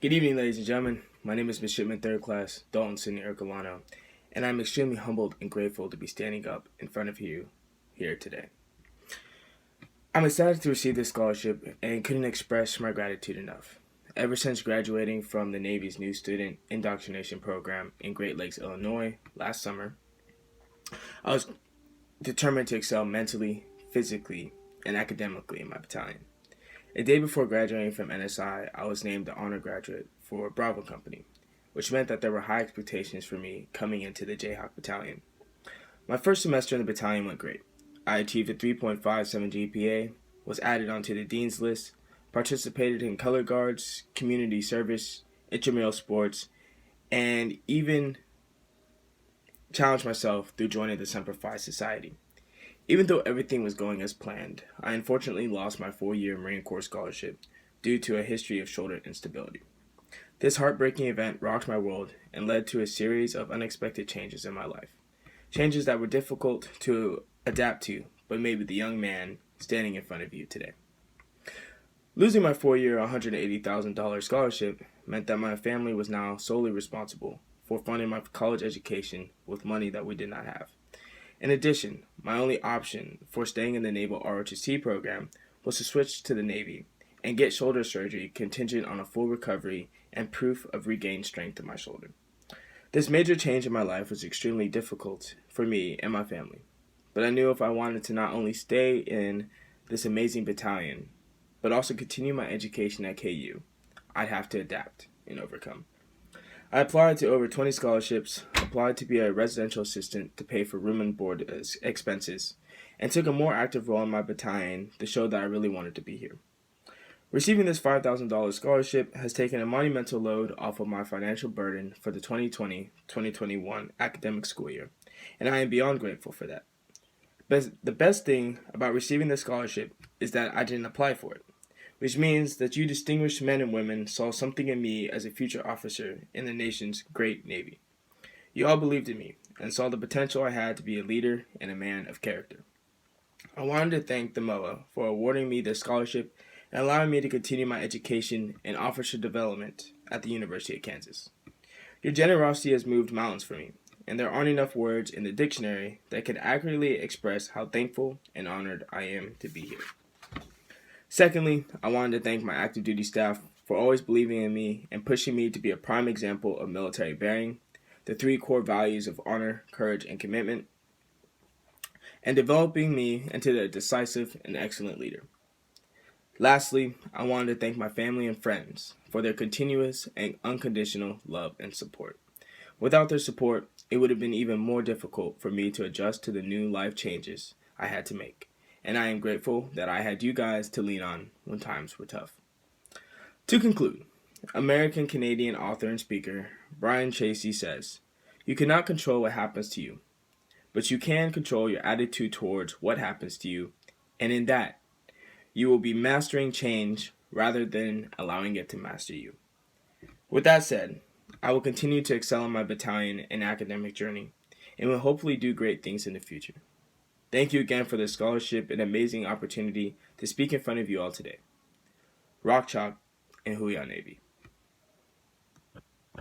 Good evening, ladies and gentlemen. My name is Midshipman Third Class Dalton Sidney Ercolano, and I'm extremely humbled and grateful to be standing up in front of you here today. I'm excited to receive this scholarship and couldn't express my gratitude enough. Ever since graduating from the Navy's new student indoctrination program in Great Lakes, Illinois last summer, I was determined to excel mentally, physically, and academically in my battalion. A day before graduating from NSI, I was named the honor graduate for Bravo Company, which meant that there were high expectations for me coming into the Jayhawk Battalion. My first semester in the battalion went great. I achieved a 3.57 GPA, was added onto the Dean's List, participated in color guards, community service, intramural sports, and even challenged myself through joining the Semper Fi Society. Even though everything was going as planned, I unfortunately lost my 4-year Marine Corps scholarship due to a history of shoulder instability. This heartbreaking event rocked my world and led to a series of unexpected changes in my life. Changes that were difficult to adapt to, but made me the young man standing in front of you today. Losing my 4-year $180,000 scholarship meant that my family was now solely responsible for funding my college education with money that we did not have. In addition, my only option for staying in the Naval ROTC program was to switch to the Navy and get shoulder surgery contingent on a full recovery and proof of regained strength in my shoulder. This major change in my life was extremely difficult for me and my family, but I knew if I wanted to not only stay in this amazing battalion, but also continue my education at KU, I'd have to adapt and overcome. I applied to over 20 scholarships, applied to be a residential assistant to pay for room and board expenses, and took a more active role in my battalion to show that I really wanted to be here. Receiving this $5,000 scholarship has taken a monumental load off of my financial burden for the 2020-2021 academic school year, and I am beyond grateful for that. But the best thing about receiving this scholarship is that I didn't apply for it, which means that you distinguished men and women saw something in me as a future officer in the nation's great Navy. You all believed in me and saw the potential I had to be a leader and a man of character. I wanted to thank the MOA for awarding me this scholarship and allowing me to continue my education and officer development at the University of Kansas. Your generosity has moved mountains for me, and there aren't enough words in the dictionary that can accurately express how thankful and honored I am to be here. Secondly, I wanted to thank my active duty staff for always believing in me and pushing me to be a prime example of military bearing, the 3 core values of honor, courage, and commitment, and developing me into a decisive and excellent leader. Lastly, I wanted to thank my family and friends for their continuous and unconditional love and support. Without their support, it would have been even more difficult for me to adjust to the new life changes I had to make. And I am grateful that I had you guys to lean on when times were tough. To conclude, American-Canadian author and speaker Brian Tracy says, "You cannot control what happens to you, but you can control your attitude towards what happens to you, and in that, you will be mastering change rather than allowing it to master you." With that said, I will continue to excel in my battalion and academic journey, and will hopefully do great things in the future. Thank you again for this scholarship and amazing opportunity to speak in front of you all today. Rock Chalk and Huya Navy.